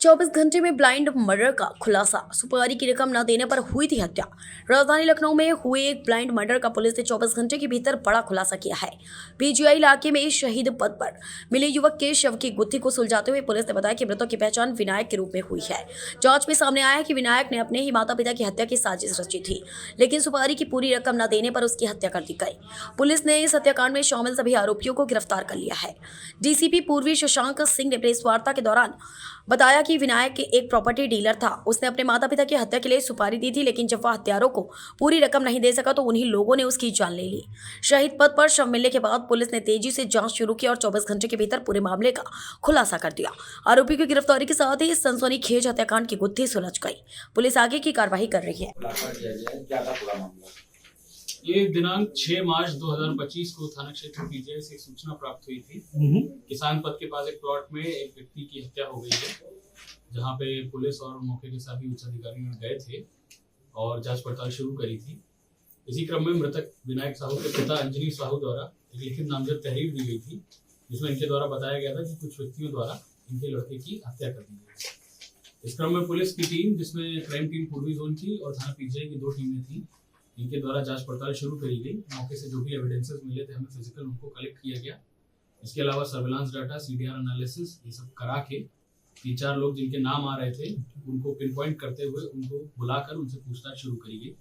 24 घंटे में blind murder का खुलासा। सुपारी की रकम न देने पर हुई थी हत्या। राजधानी लखनऊ में हुए एक ब्लाइंड मर्डर का पुलिस ने 24 घंटे के भीतर बड़ा खुलासा किया है। पीजीआई इलाके में शहीद पद पर मिले युवक के शव की गुत्थी को सुलझाते हुए पुलिस ने बताया कि मृतक की पहचान विनायक के रूप में हुई है। जांच में सामने आया है कि विनायक ने अपने ही माता पिता की हत्या की साजिश रची थी, लेकिन सुपारी की पूरी रकम न देने पर उसकी हत्या कर दी गई। पुलिस ने इस हत्याकांड में शामिल सभी आरोपियों को गिरफ्तार कर लिया है। डीसीपी पूर्वी शशांक सिंह ने प्रेस वार्ता के दौरान बताया कि विनायक एक प्रॉपर्टी डीलर था। उसने अपने माता पिता की हत्या के लिए सुपारी दी थी, लेकिन जब वह हत्यारों को पूरी रकम नहीं दे सका तो उन्हीं लोगों ने उसकी जान ले ली। शहीद पद पर शव मिलने के बाद पुलिस ने तेजी से जांच शुरू की और 24 घंटे के भीतर पूरे मामले का खुलासा कर दिया। आरोपी की गिरफ्तारी के साथ ही सनसनीखेज हत्याकांड की गुत्थी सुलझ गई। पुलिस आगे की कार्रवाई कर रही है। ये दिनांक 6 मार्च 2025 को थाना क्षेत्र पीजीआई से एक सूचना प्राप्त हुई थी। किसान पथ के पास एक प्लॉट में एक व्यक्ति की हत्या हो गई है, जहां पे पुलिस और मौके के सभी उच्च अधिकारी गए थे और जांच पड़ताल शुरू करी थी। इसी क्रम में मृतक विनायक साहू के पिता अंजनी साहू द्वारा एक लिखित नामजद तहरीर दी गई थी, जिसमें इनके द्वारा बताया गया था कि कुछ व्यक्तियों द्वारा इनके लड़के की हत्या कर दी गई। इस क्रम में पुलिस की टीम, जिसमें क्राइम टीम पूर्वी जोन की और थाना पीजीआई की 2 टीमें थी, इनके द्वारा जांच पड़ताल शुरू करी गई। मौके से जो भी एविडेंसेस मिले थे हमें फिजिकल उनको कलेक्ट किया गया। इसके अलावा सर्विलांस डाटा, सीडीआर एनालिसिस ये सब करा के 3-4 लोग जिनके नाम आ रहे थे उनको पिन पॉइंट करते हुए उनको बुलाकर उनसे पूछताछ शुरू करी गई।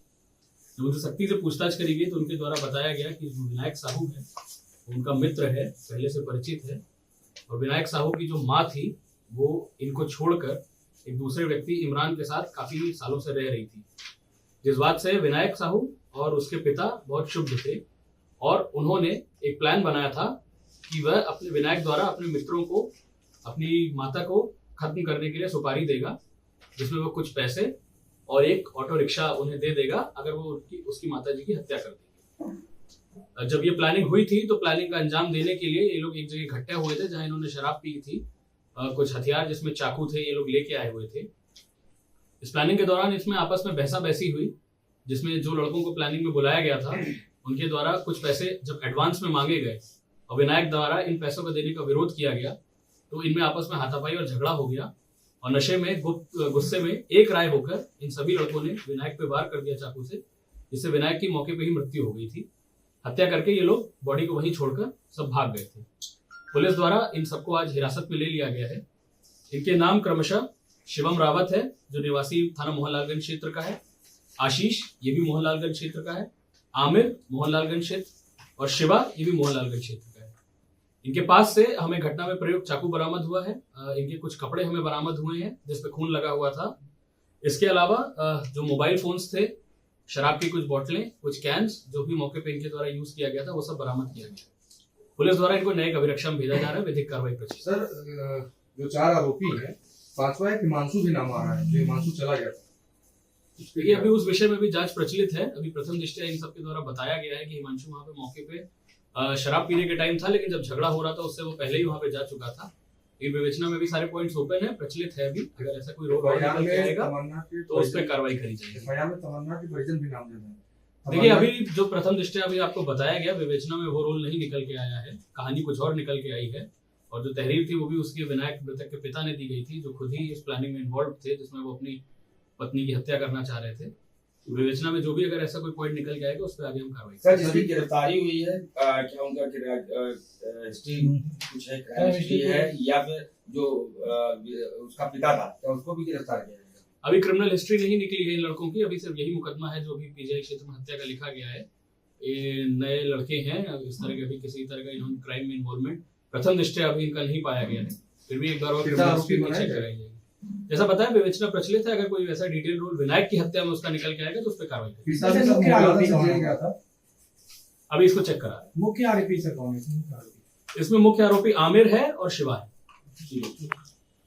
जब उनसे सख्ती से पूछताछ करी गई तो उनके द्वारा बताया गया कि जो विनायक साहू है उनका मित्र है, पहले से परिचित है, और विनायक साहू की जो माँ थी वो इनको छोड़कर एक दूसरे व्यक्ति इमरान के साथ काफी सालों से रह रही थी, जिस बात से विनायक साहू और उसके पिता बहुत क्षुब्ध थे और उन्होंने एक प्लान बनाया था कि वह अपने विनायक द्वारा अपने मित्रों को, अपनी माता को खत्म करने के लिए सुपारी देगा, जिसमें वो कुछ पैसे और एक ऑटो रिक्शा उन्हें दे देगा अगर वो उसकी माता जी की हत्या कर देंगे। जब ये प्लानिंग हुई थी तो प्लानिंग का अंजाम देने के लिए ये लोग एक जगह इकट्ठे हुए थे जहां इन्होंने शराब पी थी। कुछ हथियार जिसमें चाकू थे ये लोग लेके आए हुए थे। इस प्लानिंग के दौरान इसमें आपस में बहसा बहसी हुई, जिसमें जो लड़कों को प्लानिंग में बुलाया गया था उनके द्वारा कुछ पैसे जब एडवांस में मांगे गए और विनायक द्वारा इन पैसों को देने का विरोध किया गया तो इनमें आपस में हाथापाई और झगड़ा हो गया और नशे में गुस्से में एक राय होकर इन सभी लड़कों ने विनायक पे वार कर दिया चाकू से, जिससे विनायक की मौके पे ही मृत्यु हो गई थी। हत्या करके ये लोग बॉडी को वहीं छोड़कर सब भाग गए थे। पुलिस द्वारा इन सबको आज हिरासत में ले लिया गया है। इनके नाम क्रमशः शिवम रावत है जो निवासी थाना मोहनलालगंज क्षेत्र का है, आशीष ये भी मोहनलालगंज क्षेत्र का है, आमिर मोहनलालगंज क्षेत्र और शिवा ये भी मोहनलालगंज क्षेत्र का है। इनके पास से हमें घटना में प्रयुक्त चाकू बरामद हुआ है। इनके कुछ कपड़े हमें बरामद हुए हैं जिसपे खून लगा हुआ था। इसके अलावा जो मोबाइल फोन्स थे, शराब की कुछ बोतलें, कुछ कैंस जो भी मौके पे इनके द्वारा यूज किया गया था वो सब बरामद किया गया। पुलिस द्वारा इनको न्यायिक अभिरक्षा में भेजा जा रहा है। विधिक कार्रवाई कर सर, जो 4 आरोपी है, 5वां एक हिमांशु भी नाम आ रहा है, जो हिमांशु चला गया था। देखिए अभी उस विषय में भी जांच प्रचलित है। अभी प्रथम दृष्टया इन सबके द्वारा बताया गया है कि हिमांशु वहां पे मौके पे शराब पीने के टाइम था, लेकिन जब झगड़ा हो रहा था उससे वो पहले ही वहां पे जा चुका था। ये विवेचना में भी सारे पॉइंट्स ओपन है, प्रचलित है। अभी अगर ऐसा कोई रोड निकल के आएगा तो उस पर कार्रवाई करी जाएगी। देखिए अभी जो प्रथम दृष्टया अभी आपको बताया गया, विवेचना में वो रोल नहीं निकल के आया है, कहानी कुछ और निकल के आई है। और जो तहरीर थी वो भी उसके विनायक मृतक के पिता ने दी गई थी, जो खुद ही इस प्लानिंग में इन्वॉल्व थे, जिसमें वो अपनी पत्नी की हत्या करना चाह रहे थे। विवेचना में जो भी अगर ऐसा कोई पॉइंट निकल के आएगा उस पर आगे हम कार्रवाई सर, जिसकी गिरफ्तारी हुई है क्या उनका हिस्ट्री कुछ है, क्राइम हिस्ट्री है, या फिर जो उसका पिता था क्या उसको भी गिरफ्तार किया है? अभी क्रिमिनल हिस्ट्री नहीं निकली है इन लड़कों की। अभी सिर्फ यही मुकदमा है जो अभी पीजीआई क्षेत्र में हत्या का लिखा गया है। ये नए लड़के हैं, इस तरह के अभी किसी तरह का इन्होंने क्राइम में इन्वॉल्वमेंट प्रथम दृष्टया अभी इनका नहीं पाया गया है। फिर भी एक बार और चेक कराई जाएगी। जैसा बताया विवेचना प्रचलित है। अगर कोई वैसा डिटेल रोल विनायक की हत्या में उसका निकल के आएगा तो उस पर कार्रवाई करेंगे। अभी इसको चेक करा रहे हैं। मुख्य आरोपी से कौन है? इसमें मुख्य आरोपी आमिर है और शिवा है।